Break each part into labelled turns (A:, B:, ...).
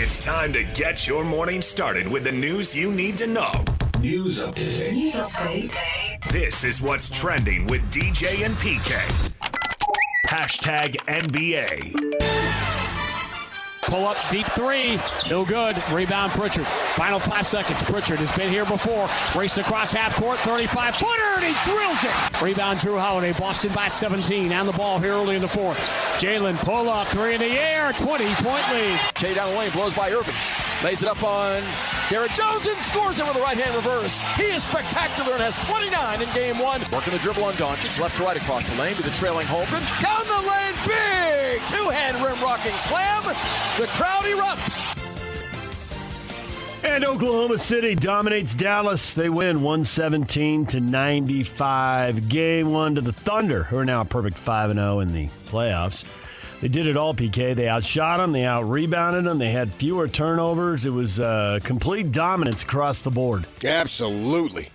A: It's time to get your morning started with the news you need to know.
B: News update.
A: This is what's trending with DJ and PK. Hashtag NBA.
C: Pull up, deep three. No good. Rebound, Pritchard. Final 5 seconds. Pritchard has been here before. Race across half court, 35-footer, and he drills it. Rebound, Drew Holiday. Boston by 17. On the ball here early in the fourth. Jalen, pull up, three in the air, 20-point lead.
D: Shea down the lane, blows by Irving. Lays it up on Garrett Jones and scores it with a right-hand reverse. He is spectacular and has 29 in game one. Working the dribble on Doncic, left to right across the lane to the trailing Holmgren. Down the lane, big two-hand rim-rocking slam. The crowd erupts.
E: And Oklahoma City dominates Dallas. They win 117-95. Game one to the Thunder, who are now a perfect 5-0 in the playoffs. They did it all, PK. They outshot them. They out-rebounded them. They had fewer turnovers. It was complete dominance across the board.
F: Absolutely.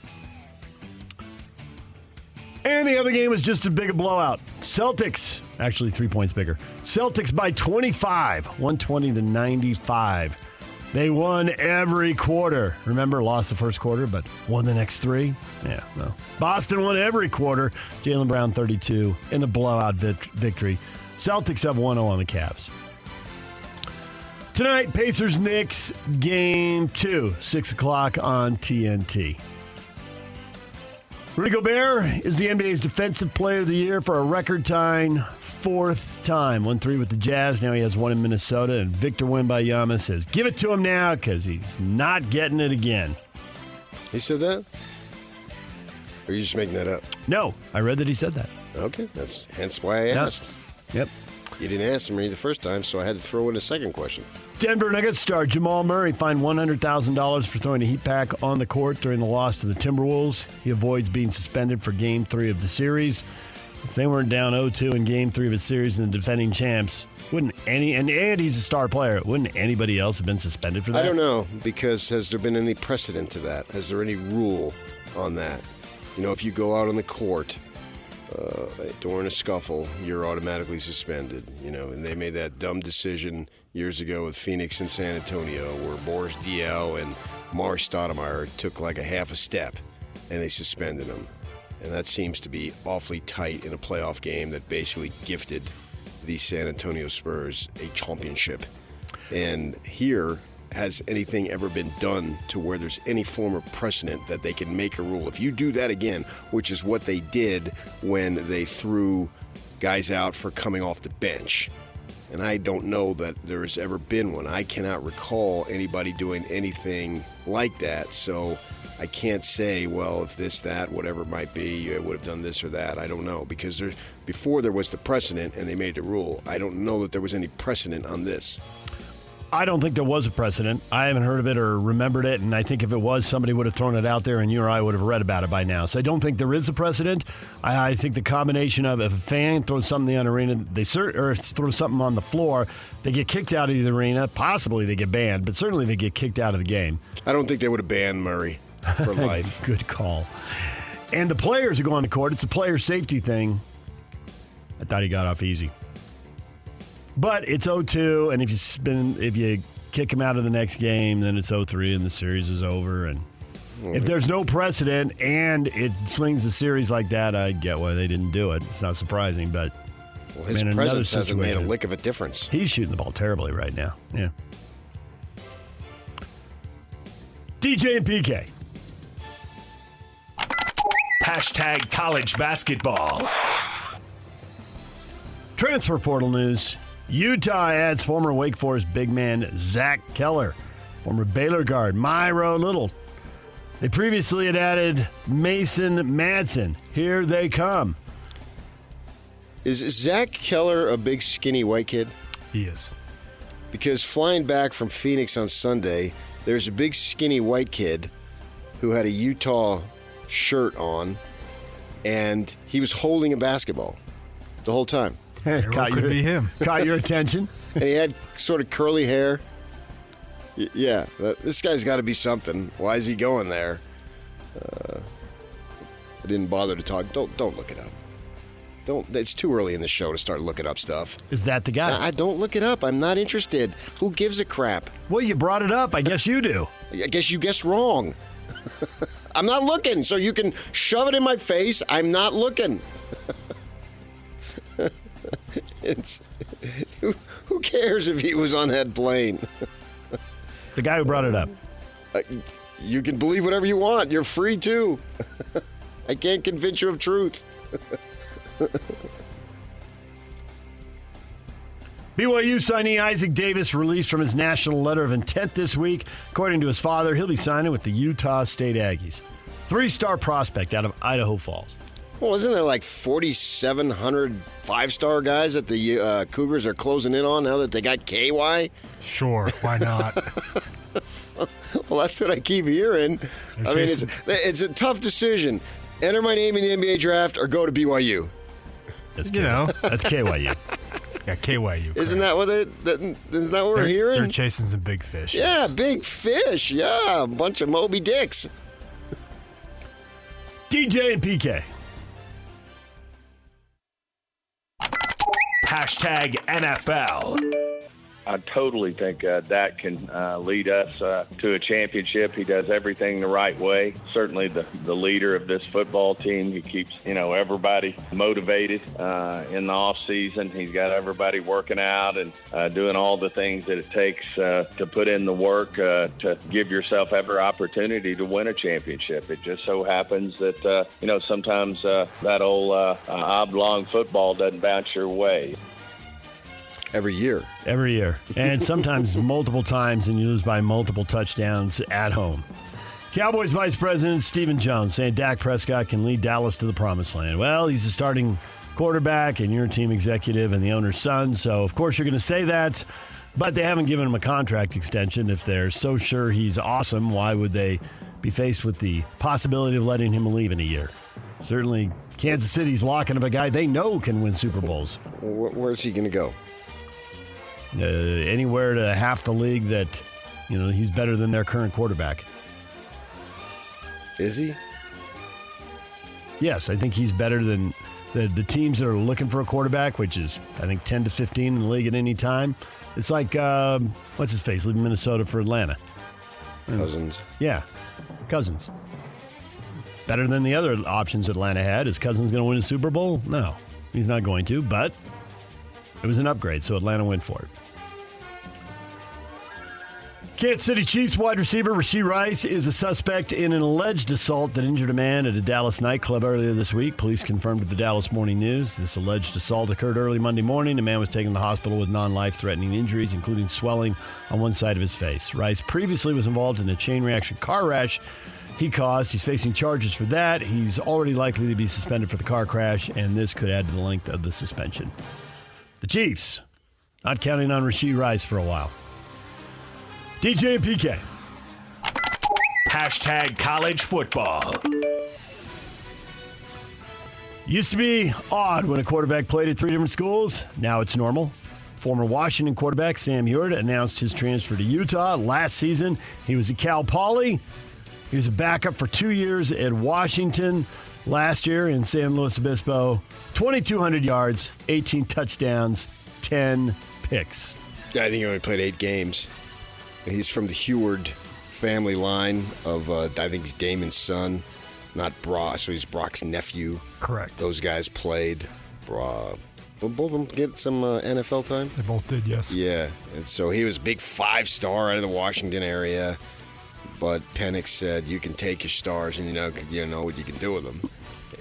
E: And the other game was just as big a blowout. Celtics, actually 3 points bigger. Celtics by 25, 120-95. They won every quarter. Remember, lost the first quarter, but won the next three? Yeah, well. Boston won every quarter. Jaylen Brown 32 in the blowout victory. Celtics have 1-0 on the Cavs. Tonight, Pacers-Knicks, Game 2, 6 o'clock on TNT. Rudy Gobert is the NBA's Defensive Player of the Year for a record-tying fourth time. 1-3 with the Jazz. Now he has one in Minnesota. And Victor Wembanyama says, give it to him now because he's not getting it again.
F: He said that? Or are you just making that up?
E: No, I read that he said that.
F: Okay, that's hence why I asked.
E: Yep.
F: You didn't answer me the first time, so I had to throw in a second question.
E: Denver Nuggets star Jamal Murray fined $100,000 for throwing a heat pack on the court during the loss to the Timberwolves. He avoids being suspended for Game 3 of the series. If they weren't down 0-2 in Game 3 of a series and the defending champs, and he's a star player, wouldn't anybody else have been suspended for that?
F: I don't know, because has there been any precedent to that? Has there any rule on that? You know, if you go out on the court during a scuffle, you're automatically suspended. You know, and they made that dumb decision years ago with Phoenix and San Antonio where Boris Diaw and Mar Stoudemire took like a half a step and they suspended them. And that seems to be awfully tight in a playoff game that basically gifted the San Antonio Spurs a championship. And here, has anything ever been done to where there's any form of precedent that they can make a rule? If you do that again, which is what they did when they threw guys out for coming off the bench, and I don't know that there has ever been one. I cannot recall anybody doing anything like that, so I can't say, well, if this, that, whatever it might be, you would have done this or that. I don't know, because before there was the precedent and they made the rule, I don't know that there was any precedent on this.
E: I don't think there was a precedent. I haven't heard of it or remembered it, and I think if it was, somebody would have thrown it out there and you or I would have read about it by now. So I don't think there is a precedent. I think the combination of if a fan throws something in the arena, or throw something on the floor, they get kicked out of the arena. Possibly they get banned, but certainly they get kicked out of the game.
F: I don't think they would have banned Murray for life.
E: Good call. And the players who go on the court, it's a player safety thing. I thought he got off easy. But it's 0-2, and if you kick him out of the next game, then it's 0-3, and the series is over. And if there's no precedent and it swings the series like that, I get why they didn't do it. It's not surprising, but
F: his presence hasn't made a lick of a difference.
E: He's shooting the ball terribly right now. Yeah. DJ and PK.
A: Hashtag college basketball.
E: Transfer portal news. Utah adds former Wake Forest big man Zach Keller, former Baylor guard Myro Little. They previously had added Mason Madsen. Here they come.
F: Is Zach Keller a big skinny white kid?
E: He is.
F: Because flying back from Phoenix on Sunday, there's a big skinny white kid who had a Utah shirt on, and he was holding a basketball the whole time.
G: Could be him.
E: Caught your attention.
F: And he had sort of curly hair. Yeah, this guy's got to be something. Why is he going there? I didn't bother to talk. Don't look it up. Don't. It's too early in the show to start looking up stuff.
E: Is that the guy?
F: I don't look it up. I'm not interested. Who gives a crap?
E: Well, you brought it up. I guess you do.
F: I guess you guessed wrong. I'm not looking, so you can shove it in my face. I'm not looking. Who cares if he was on that plane?
E: The guy who brought it up.
F: You can believe whatever you want. You're free to. I can't convince you of truth.
E: BYU signee Isaac Davis released from his national letter of intent this week. According to his father, he'll be signing with the Utah State Aggies. 3-star prospect out of Idaho Falls.
F: Well, isn't there like 4,700 five-star guys that the Cougars are closing in on now that they got KY?
G: Sure, why not?
F: Well, that's what I keep hearing. I mean, it's a tough decision. Enter my name in the NBA draft or go to BYU.
E: That's KYU.
G: Yeah, KYU.
F: Isn't that what isn't that what we're hearing?
G: They're chasing some big fish.
F: Yeah, big fish. Yeah, a bunch of Moby Dicks.
E: DJ and PK.
A: #NFL.
H: I totally think Dak can lead us to a championship. He does everything the right way. Certainly the leader of this football team. He keeps, everybody motivated in the off season. He's got everybody working out and doing all the things that it takes to put in the work to give yourself every opportunity to win a championship. It just so happens that, sometimes that old oblong football doesn't bounce your way.
F: Every year.
E: And sometimes multiple times, and you lose by multiple touchdowns at home. Cowboys Vice President Stephen Jones saying Dak Prescott can lead Dallas to the promised land. Well, he's a starting quarterback, and you're a team executive and the owner's son, so of course you're going to say that. But they haven't given him a contract extension. If they're so sure he's awesome, why would they be faced with the possibility of letting him leave in a year? Certainly, Kansas City's locking up a guy they know can win Super Bowls.
F: Where's he going to go?
E: Anywhere to half the league that, he's better than their current quarterback.
F: Is he?
E: Yes, I think he's better than the teams that are looking for a quarterback, which is, I think, 10 to 15 in the league at any time. It's like, what's his face, leaving Minnesota for Atlanta.
F: Cousins.
E: Yeah, Cousins. Better than the other options Atlanta had. Is Cousins going to win a Super Bowl? No, he's not going to, but it was an upgrade, so Atlanta went for it. Kansas City Chiefs wide receiver Rashee Rice is a suspect in an alleged assault that injured a man at a Dallas nightclub earlier this week. Police confirmed with the Dallas Morning News. This alleged assault occurred early Monday morning. The man was taken to the hospital with non-life-threatening injuries, including swelling on one side of his face. Rice previously was involved in a chain reaction car crash he caused. He's facing charges for that. He's already likely to be suspended for the car crash, and this could add to the length of the suspension. The Chiefs not counting on Rashee Rice for a while. DJ and PK.
A: #college football.
E: Used to be odd when a quarterback played at 3 different schools. Now it's normal. Former Washington quarterback Sam Huard announced his transfer to Utah last season. He was at Cal Poly. He was a backup for 2 years at Washington. Last year in San Luis Obispo, 2,200 yards, 18 touchdowns, 10 picks.
F: I think he only played 8 games. He's from the Huard family line of, I think he's Damon's son, not Brock, so he's Brock's nephew.
G: Correct.
F: Those guys played. Both of them get some NFL time?
G: They both did, yes.
F: Yeah, and so he was a big 5-star out of the Washington area, but Penix said, you can take your stars and you know what you can do with them.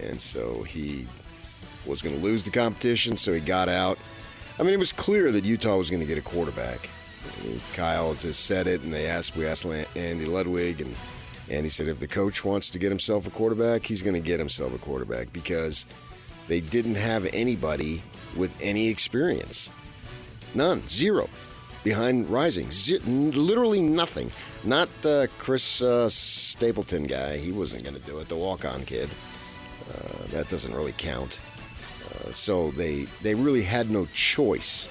F: And so he was going to lose the competition, so he got out. I mean, it was clear that Utah was going to get a quarterback. I mean, Kyle just said it, and we asked Andy Ludwig, and he said if the coach wants to get himself a quarterback, he's going to get himself a quarterback because they didn't have anybody with any experience. None. Zero. Behind Rising. Literally nothing. Not the Chris Stapleton guy. He wasn't going to do it. The walk-on kid. That doesn't really count. So they really had no choice.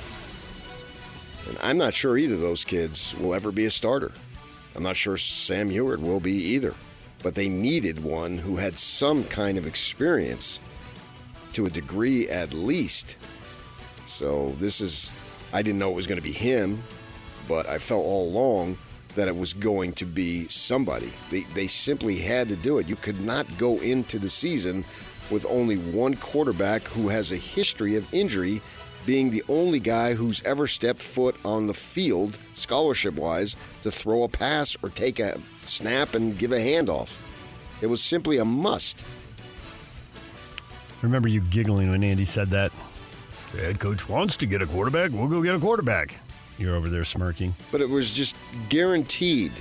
F: And I'm not sure either of those kids will ever be a starter. I'm not sure Sam Huard will be either. But they needed one who had some kind of experience to a degree at least. So I didn't know it was going to be him, but I felt all along that it was going to be somebody. They simply had to do it. You could not go into the season with only one quarterback who has a history of injury, being the only guy who's ever stepped foot on the field, scholarship-wise, to throw a pass or take a snap and give a handoff. It was simply a must.
E: Remember you giggling when Andy said that? The head coach wants to get a quarterback. We'll go get a quarterback. You're over there smirking.
F: But it was just guaranteed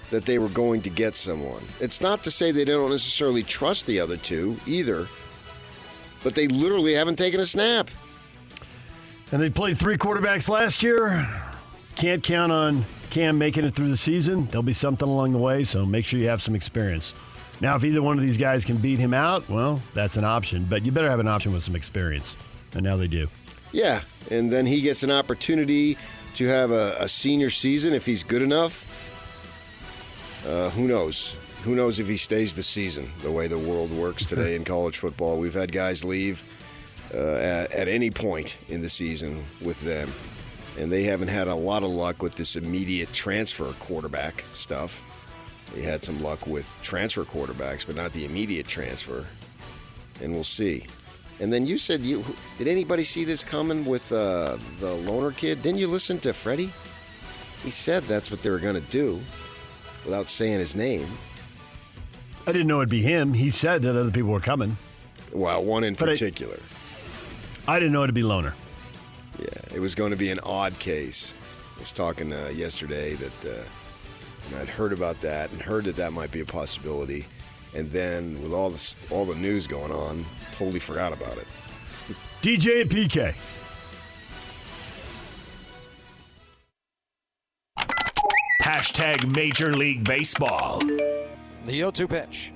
F: that they were going to get someone. It's not to say they don't necessarily trust the other two either, but they literally haven't taken a snap.
E: And they played 3 quarterbacks last year. Can't count on Cam making it through the season. There'll be something along the way, so make sure you have some experience. Now, if either one of these guys can beat him out, well, that's an option. But you better have an option with some experience. And now they do.
F: Yeah, and then he gets an opportunity to have a senior season if he's good enough. Who knows? Who knows if he stays the season, the way the world works today in college football. We've had guys leave at any point in the season with them, and they haven't had a lot of luck with this immediate transfer quarterback stuff. They had some luck with transfer quarterbacks, but not the immediate transfer, and we'll see. And then you said, did anybody see this coming with the loner kid? Didn't you listen to Freddie? He said that's what they were going to do without saying his name.
E: I didn't know it'd be him. He said that other people were coming.
F: Well, one in particular.
E: I didn't know it'd be Loner.
F: Yeah, it was going to be an odd case. I was talking yesterday that I'd heard about that and heard that might be a possibility. And then with all the news going on, totally forgot about it.
E: DJ and PK.
A: Hashtag Major League Baseball.
D: The 0-2 pitch.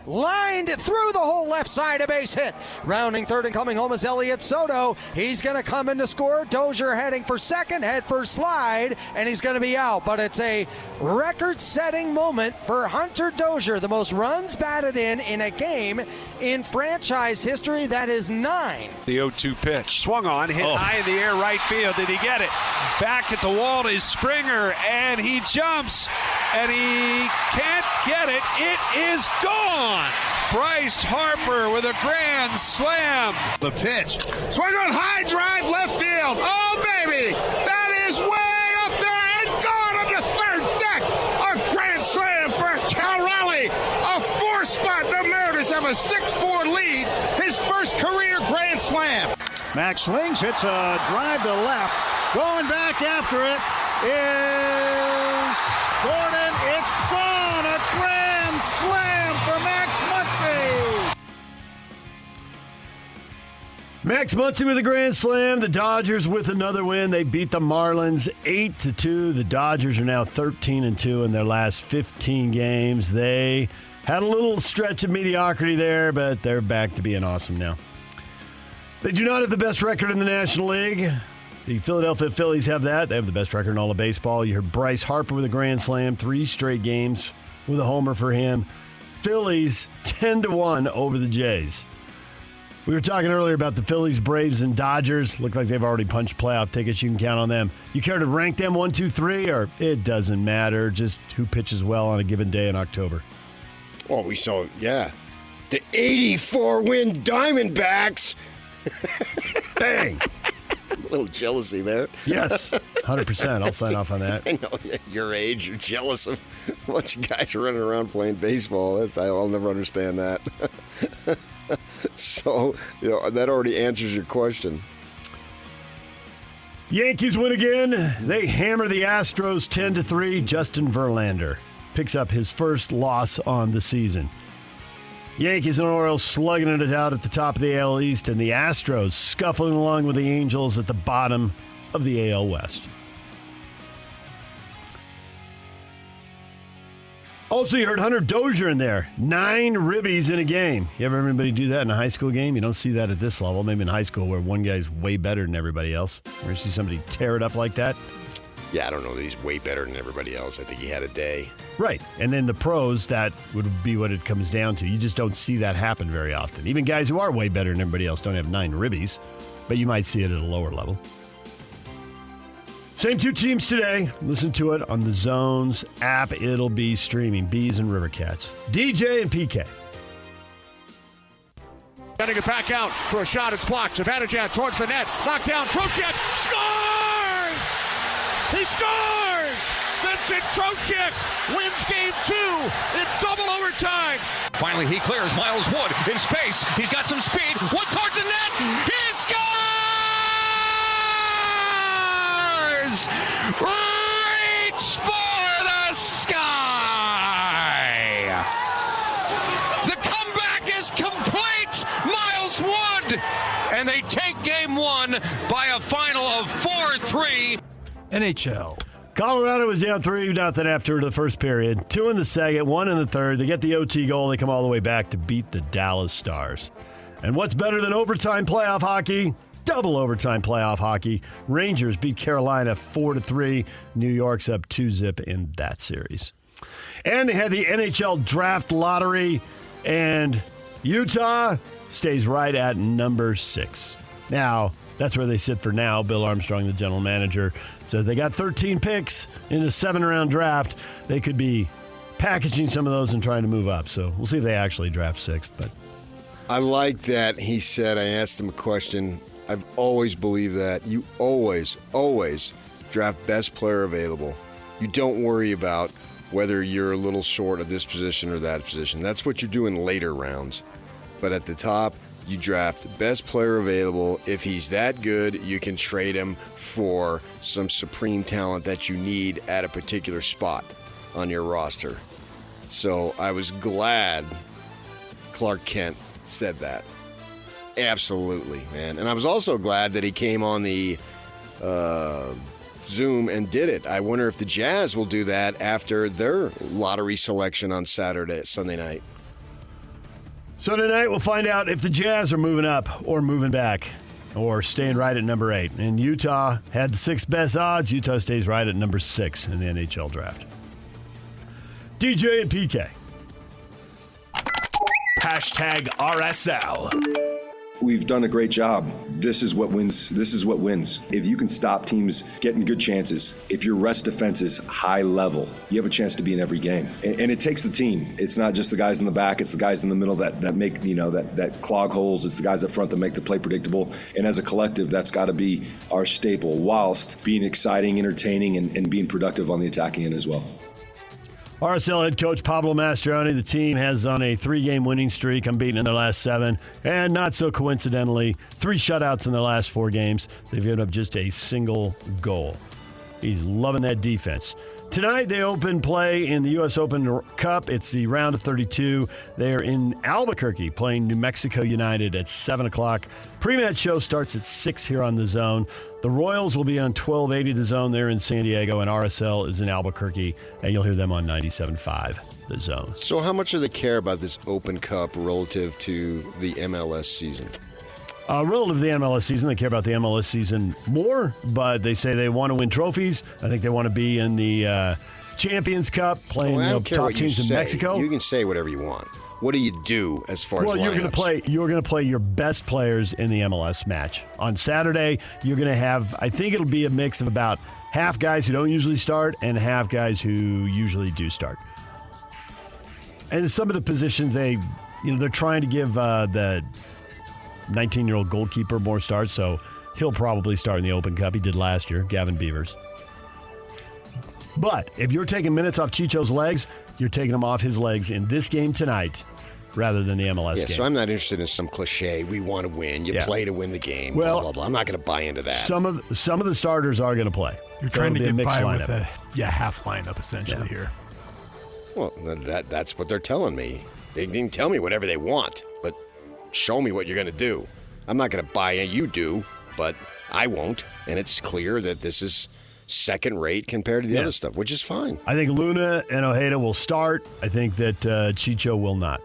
D: Lined through the whole left side, a base hit. Rounding third and coming home is Elliott Soto. He's going to come in to score. Dozier heading for second, head first slide, and he's going to be out. But it's a record-setting moment for Hunter Dozier, the most runs batted in a game in franchise history. That is 9.
I: The 0-2 pitch. Swung on, hit high in the air, right field. Did he get it? Back at the wall is Springer, and he jumps, and he can't get it. It is gone. Bryce Harper with a grand slam.
J: The pitch. Swung on, high drive, left field. Oh, baby. That is way up there and gone on the third deck. A grand slam for Cal Raleigh. A 4-spot. The Mariners have a 6-4 lead. His first career grand slam.
K: Max swings, hits a drive to left. Going back after it is Gordon. It's gone. A grand slam for Max Muncy.
E: Max Muncy with a grand slam. The Dodgers with another win. They beat the Marlins 8-2. The Dodgers are now 13-2 in their last 15 games. They had a little stretch of mediocrity there, but they're back to being awesome now. They do not have the best record in the National League. The Philadelphia Phillies have that. They have the best record in all of baseball. You heard Bryce Harper with a grand slam, 3 straight games with a homer for him. Phillies 10-1 over the Jays. We were talking earlier about the Phillies, Braves, and Dodgers. Look like they've already punched playoff tickets. You can count on them. You care to rank them 1, 2, 3, or it doesn't matter? Just who pitches well on a given day in October.
F: Oh, we saw, yeah. The 84-win Diamondbacks.
E: Bang!
F: A little jealousy there.
E: Yes, 100%. I'll sign off on that.
F: I know, at your age, you're jealous of a bunch of guys running around playing baseball. I'll never understand that. So, that already answers your question.
E: Yankees win again. They hammer the Astros 10-3. Justin Verlander picks up his first loss on the season. Yankees and Orioles slugging it out at the top of the AL East, and the Astros scuffling along with the Angels at the bottom of the AL West. Also, you heard Hunter Dozier in there. 9 ribbies in a game. You ever anybody do that in a high school game? You don't see that at this level. Maybe in high school where one guy's way better than everybody else. Or you see somebody tear it up like that.
F: Yeah, I don't know that he's way better than everybody else. I think he had a day.
E: Right. And then the pros, that would be what it comes down to. You just don't see that happen very often. Even guys who are way better than everybody else don't have 9 ribbies, but you might see it at a lower level. Same 2 teams today. Listen to it on the Zones app. It'll be streaming. Bees and River Cats. DJ and PK.
K: Getting it back out for a shot. It's blocked. Zivanejad towards the net. Knocked down. Trocheck scores! He scores! Vincent Trocheck wins game 2 in double overtime.
L: Finally, he clears Miles Wood in space. He's got some speed. Wood towards the net. He scores! Reach for the sky! The comeback is complete. Miles Wood, and they take game 1 by a final of 4-3.
G: NHL.
E: Colorado was down 3-0 after the first period. 2 in the second, 1 in the third. They get the OT goal. They come all the way back to beat the Dallas Stars. And what's better than overtime playoff hockey? Double overtime playoff hockey. Rangers beat Carolina 4-3. New York's up 2-0 in that series. And they had the NHL draft lottery, and Utah stays right at number 6. Now, that's where they sit for now. Bill Armstrong, the general manager, says they got 13 picks in a 7-round draft. They could be packaging some of those and trying to move up. So we'll see if they actually draft 6th. But
F: I like that he said, I asked him a question. I've always believed that. You always draft best player available. You don't worry about whether you're a little short of this position or that position. That's what you do in later rounds. But at the top, you draft best player available. If he's that good, you can trade him for some supreme talent that you need at a particular spot on your roster. So I was glad Clark Kent said that. Absolutely, man. And I was also glad that he came on the Zoom and did it. I wonder if the Jazz will do that after their lottery selection on Sunday night.
E: So tonight we'll find out if the Jazz are moving up or moving back or staying right at number 8. And Utah had the 6th best odds. Utah stays right at number 6 in the NHL draft. DJ and PK.
A: Hashtag RSL.
M: We've done a great job. This is what wins. If you can stop teams getting good chances, if your rest defense is high level, you have a chance to be in every game. And it takes the team. It's not just the guys in the back. It's the guys in the middle that make, that clog holes. It's the guys up front that make the play predictable. And as a collective, that's got to be our staple, whilst being exciting, entertaining, and being productive on the attacking end as well.
E: RSL head coach Pablo Mastroeni, the team has on a 3-game winning streak, unbeaten in their last 7, and not so coincidentally, 3 shutouts in their last 4 games. They've given up just a single goal. He's loving that defense. Tonight, they open play in the U.S. Open Cup. It's the round of 32. They're in Albuquerque playing New Mexico United at 7 o'clock. Pre-match show starts at 6 here on The Zone. The Royals will be on 1280 The Zone. They're in San Diego, and RSL is in Albuquerque, and you'll hear them on 97.5 The Zone.
F: So how much do they care about this Open Cup relative to the MLS season?
E: Relative to the MLS season, they care about the MLS season more, but they say they want to win trophies. I think they want to be in the Champions Cup, playing top teams in Mexico.
F: You can say whatever you want. What do you do as far as lineups?
E: You're going to play your best players in the MLS match. On Saturday, you're going to have, I think it'll be a mix of about half guys who don't usually start and half guys who usually do start. And some of the positions they're trying to give the 19-year-old goalkeeper more starts, so he'll probably start in the Open Cup. He did last year, Gavin Beavers. But if you're taking minutes off Chicho's legs, you're taking them off his legs in this game tonight rather than the MLS game.
F: So I'm not interested in some cliche, we want to win, you play to win the game, blah, blah, blah. I'm not going to buy into that.
E: Some of the starters are going to play.
G: You're trying to get by with a half lineup essentially here.
F: Well, that's what they're telling me. They can tell me whatever they want, but show me what you're going to do. I'm not going to buy it. You do, but I won't. And it's clear that this is second rate compared to the other stuff, which is fine.
E: I think Luna and Ojeda will start. I think that Chicho will not.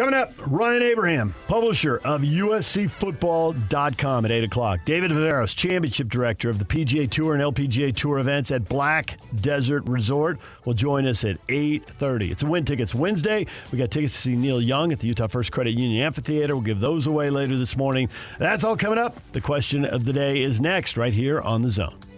E: Coming up, Ryan Abraham, publisher of USCFootball.com at 8 o'clock. David Viveros, championship director of the PGA Tour and LPGA Tour events at Black Desert Resort, will join us at 8:30. It's a Win Tickets Wednesday. We got tickets to see Neil Young at the Utah First Credit Union Amphitheater. We'll give those away later this morning. That's all coming up. The question of the day is next, right here on The Zone.